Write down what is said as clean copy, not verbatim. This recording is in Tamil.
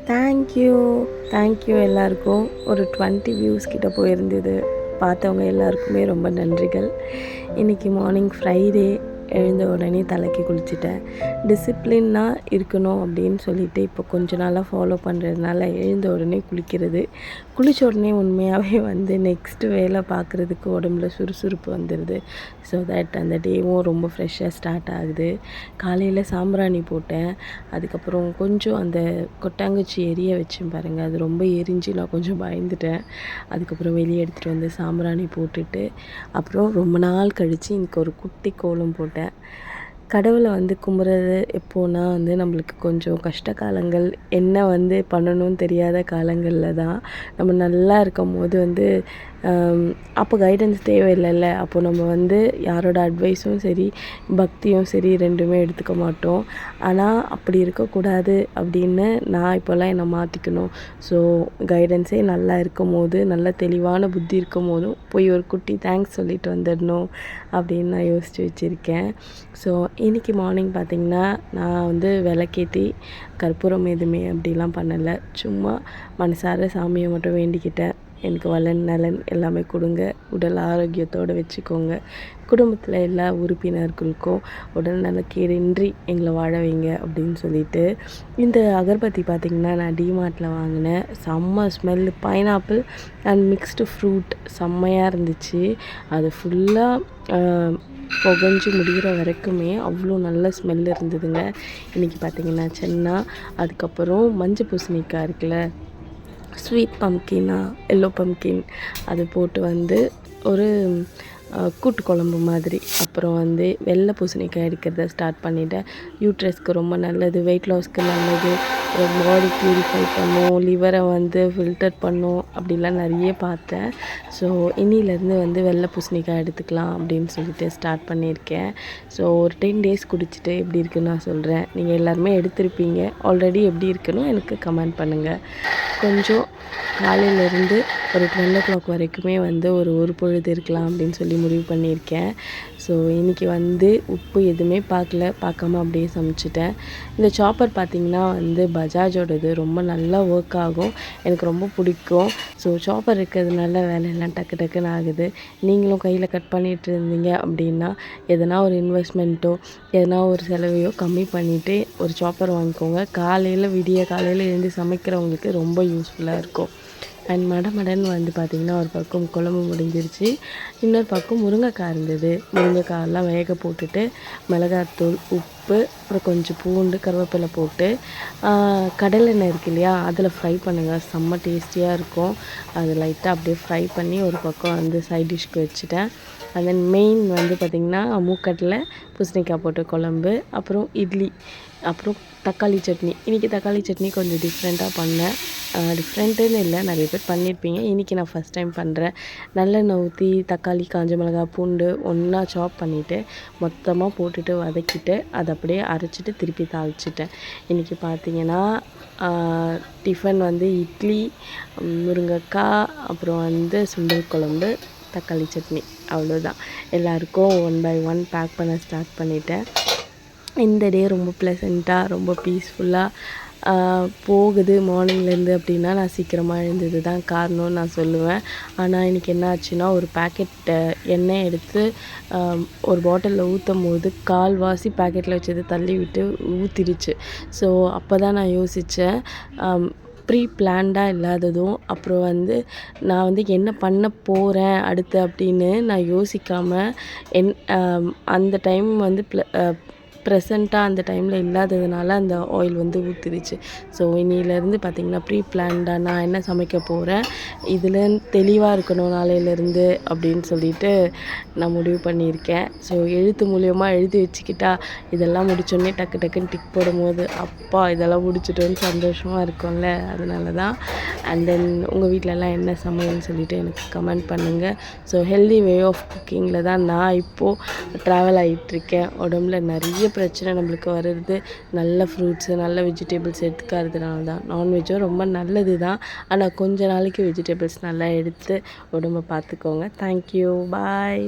தேங்க்யூ எல்லாருக்கும். ஒரு 20 வியூஸ் கிட்ட போயிருந்தது. பார்த்தவங்க எல்லாருக்குமே ரொம்ப நன்றிகள். இன்றைக்கி மார்னிங் ஃப்ரைடே, எழுந்த உடனே தலைக்கு குளிச்சுட்டேன். டிசிப்ளின்னாக இருக்கணும் அப்படின்னு சொல்லிட்டு இப்போ கொஞ்ச நாளாக ஃபாலோ பண்ணுறதுனால எழுந்த உடனே குளிக்கிறது. குளித்த உடனே உண்மையாகவே நெக்ஸ்ட்டு வேலை பார்க்குறதுக்கு உடம்புல சுறுசுறுப்பு வந்துடுது. ஸோ தட் அந்த டேவும் ரொம்ப ஃப்ரெஷ்ஷாக ஸ்டார்ட் ஆகுது. காலையில் சாம்பிராணி போட்டேன். அதுக்கப்புறம் கொஞ்சம் அந்த கொட்டாங்குச்சி எரிய வச்சேன் பாருங்கள், அது ரொம்ப எரிஞ்சு நான் கொஞ்சம் பயந்துட்டேன். அதுக்கப்புறம் வெளியே எடுத்துகிட்டு வந்து சாம்பிராணி போட்டுட்டு அப்புறம் ரொம்ப நாள் கழித்து இன்றைக்கி ஒரு குட்டி கோலம் போட்டேன். கடவுளை கும்பிட்றது எப்போன்னா நம்மளுக்கு கொஞ்சம் கஷ்ட காலங்கள் என்ன பண்ணணும்னு தெரியாத காலங்களில் தான். நம்ம நல்லா இருக்கும் போது அப்போ கைடன்ஸ் தேவையில்லைல்ல. அப்போ நம்ம யாரோட அட்வைஸும் சரி, பக்தியும் சரி, ரெண்டுமே எடுத்துக்க மாட்டோம். ஆனால் அப்படி இருக்கக்கூடாது அப்படின்னு நான் இப்போல்லாம் என்னை மாற்றிக்கணும். ஸோ கைடன்ஸே நல்லா இருக்கும் போது, நல்ல தெளிவான புத்தி இருக்கும் போதும் போய் ஒரு குட்டி தேங்க்ஸ் சொல்லிட்டு வந்துடணும் அப்படின்னு நான் யோசித்து வச்சுருக்கேன். ஸோ இன்றைக்கி மார்னிங் பார்த்திங்கன்னா நான் விளக்கேற்றி கற்பூரம் எதுவுமே அப்படிலாம் பண்ணலை. சும்மா மனசார சாமியை மட்டும் வேண்டிக்கிட்டேன். எனக்கு வளன் நலன் எல்லாமே கொடுங்க, உடல் ஆரோக்கியத்தோடு வச்சுக்கோங்க, குடும்பத்தில் எல்லா உறுப்பினர்களுக்கும் உடல் நலக்கேடின்றி எங்களை வாழ வைங்க அப்படின்னு சொல்லிட்டு. இந்த அகர்பத்தி பார்த்திங்கன்னா நான் டிமார்ட்டில் வாங்கினேன். செம்ம smell, pineapple and mixed fruit செம்மையாக இருந்துச்சு. அது ஃபுல்லாக புகஞ்சு முடிகிற வரைக்குமே அவ்வளோ நல்ல ஸ்மெல் இருந்ததுங்க. இன்றைக்கி பார்த்திங்கன்னா சென்னா, அதுக்கப்புறம் மஞ்சள் பூசணிக்காய் இருக்குல்ல, ஸ்வீட் பம்கினா எல்லோ பம்கின், அது போட்டு ஒரு கூட்டு குழம்பு மாதிரி. அப்புறம் வெள்ளை பூசணிக்காய் எடுக்கிறத ஸ்டார்ட் பண்ணிட்டேன். யூட்ரஸ்க்கு ரொம்ப நல்லது, வெயிட் லாஸ்க்கு நல்லது, பாடி ப்யூரிஃபை பண்ணும், லிவரை ஃபில்டர் பண்ணும் அப்படிலாம் நிறைய பார்த்தேன். ஸோ இன்னிலேருந்து வெள்ளை பூசணிக்காய் எடுத்துக்கலாம் அப்படின்னு சொல்லிட்டு ஸ்டார்ட் பண்ணியிருக்கேன். ஸோ ஒரு 10 டேஸ் குடிச்சிட்டு எப்படி இருக்குன்னு நான் சொல்கிறேன். நீங்கள் எல்லாருமே எடுத்திருப்பீங்க. ஆல்ரெடி எப்படி இருக்குன்னு எனக்கு கமெண்ட் பண்ணுங்கள். கொஞ்சம் காலையிலேருந்து ஒரு 12 o'clock வரைக்குமே ஒரு பொழுது இருக்கலாம் அப்படின்னு சொல்லி முடிவு பண்ணியிருக்கேன். ஸோ இன்றைக்கி உப்பு எதுவுமே பார்க்காம அப்படியே சமைச்சிட்டேன். இந்த சாப்பர் பார்த்திங்கன்னா பஜாஜோடது, ரொம்ப நல்லா ஒர்க் ஆகும், எனக்கு ரொம்ப பிடிக்கும். ஸோ சாப்பர் இருக்கிறதுனால வேலையெல்லாம் டக்கு டக்குன்னு ஆகுது. நீங்களும் கையில் கட் பண்ணிகிட்டு இருந்தீங்க அப்படின்னா எதனா ஒரு இன்வெஸ்ட்மெண்ட்டோ எதனா ஒரு செலவையோ கம்மி பண்ணிவிட்டு ஒரு சாப்பர் வாங்கிக்கோங்க. விடிய காலையில் எழுந்து சமைக்கிறவங்களுக்கு ரொம்ப யூஸ்ஃபுல்லாக இருக்கும். அண்ட் மடமடன்னு பார்த்திங்கன்னா ஒரு பக்கம் குழம்பு முடிஞ்சிருச்சு, இன்னொரு பக்கம் முருங்கைக்காய் இருந்தது. முருங்கைக்காயெல்லாம் வேக போட்டுட்டு மிளகாத்தூள், உப்பு, அப்புறம் கொஞ்சம் பூண்டு, கருவேப்பிலை போட்டு கடலெண்ணெய் இருக்கு இல்லையா, அதில் ஃப்ரை பண்ணுங்கள். செம்ம டேஸ்டியாக இருக்கும். அது லைட்டாக அப்படியே ஃப்ரை பண்ணி ஒரு பக்கம் சைட் டிஷ்க்கு வச்சுட்டேன். அண்ட் தென் மெயின் பார்த்திங்கன்னா மூக்கட்டில் பூசணிக்காய் போட்டு குழம்பு, அப்புறம் இட்லி, அப்புறம் தக்காளி சட்னி. இன்றைக்கி தக்காளி சட்னி கொஞ்சம் டிஃப்ரெண்ட்டாக பண்ணேன். டிஃப்ரெண்ட்டுன்னு இல்லை, நிறைய பேர் பண்ணியிருப்பீங்க. இன்றைக்கி நான் ஃபஸ்ட் டைம் பண்ணுறேன். நல்லெண்ணெய் ஊற்றி தக்காளி, காஞ்ச மிளகாய், பூண்டு ஒன்றா சாப் பண்ணிவிட்டு மொத்தமாக போட்டுட்டு வதக்கிட்டு அதை அப்படியே அரைச்சிட்டு திருப்பி தாளிச்சிட்டேன். இன்றைக்கி பார்த்திங்கன்னா டிஃபன் இட்லி, முருங்கைக்காய், அப்புறம் சுண்டல் குழம்பு, தக்காளி சட்னி, அவ்வளோதான். எல்லாருக்கும் 1 by 1 பேக் பண்ண ஸ்டார்ட் பண்ணிட்டேன். இந்த டே ரொம்ப ப்ளசண்ட்டாக, ரொம்ப பீஸ்ஃபுல்லாக போகுது மார்னிங்லேருந்து அப்படின்னா நான் சீக்கிரமாக எழுந்தது தான் காரணம்னு நான் சொல்லுவேன். ஆனால் இன்றைக்கி என்ன ஆச்சுன்னா, ஒரு பேக்கெட் எண்ணெய் எடுத்து ஒரு பாட்டிலில் ஊற்றும் போது கால்வாசி பேக்கெட்டில் வச்சது தள்ளி விட்டு ஊற்றிடுச்சு. ஸோ அப்போ தான் நான் யோசித்தேன், ப்ரீ பிளான்டாக இல்லாததும், அப்புறம் நான் என்ன பண்ண போகிறேன் அடுத்து அப்படின்னு நான் யோசிக்காமல் அந்த டைம் ப்ரெசண்ட்டாக அந்த டைமில் இல்லாததுனால அந்த ஆயில் ஊற்றிடுச்சு. ஸோ இன்னிலேருந்து பார்த்திங்கன்னா ப்ரீ பிளான்டாக நான் என்ன சமைக்க போகிறேன், இதில் தெளிவாக இருக்கணும் நாளையிலேருந்து அப்படின்னு சொல்லிட்டு நான் முடிவு பண்ணியிருக்கேன். ஸோ எழுத்து மூலியமாக எழுதி வச்சுக்கிட்டா இதெல்லாம் முடிச்சோடனே டக்கு டக்குன்னு டிக் போடும்போது அப்பா இதெல்லாம் முடிச்சிட்டோன்னு சந்தோஷமாக இருக்கும்ல, அதனால தான். அண்ட் தென் உங்கள் வீட்டிலலாம் என்ன சமையல்னு சொல்லிவிட்டு எனக்கு கமெண்ட் பண்ணுங்கள். ஸோ ஹெல்தி வே ஆஃப் குக்கிங்கில் தான் நான் இப்போது ட்ராவல் ஆகிட்டுருக்கேன். உடம்புல நிறைய பிரச்சனை நம்மளுக்கு வருது நல்ல ஃப்ரூட்ஸு, நல்ல வெஜிடபிள்ஸ் எடுத்துக்கிறதுனால தான். நான்வெஜ்ஜும் ரொம்ப நல்லது தான், ஆனால் கொஞ்ச நாளைக்கு வெஜிடபிள்ஸ் நல்லா எடுத்து உடம்பை பார்த்துக்கோங்க. தேங்க்யூ, பாய்.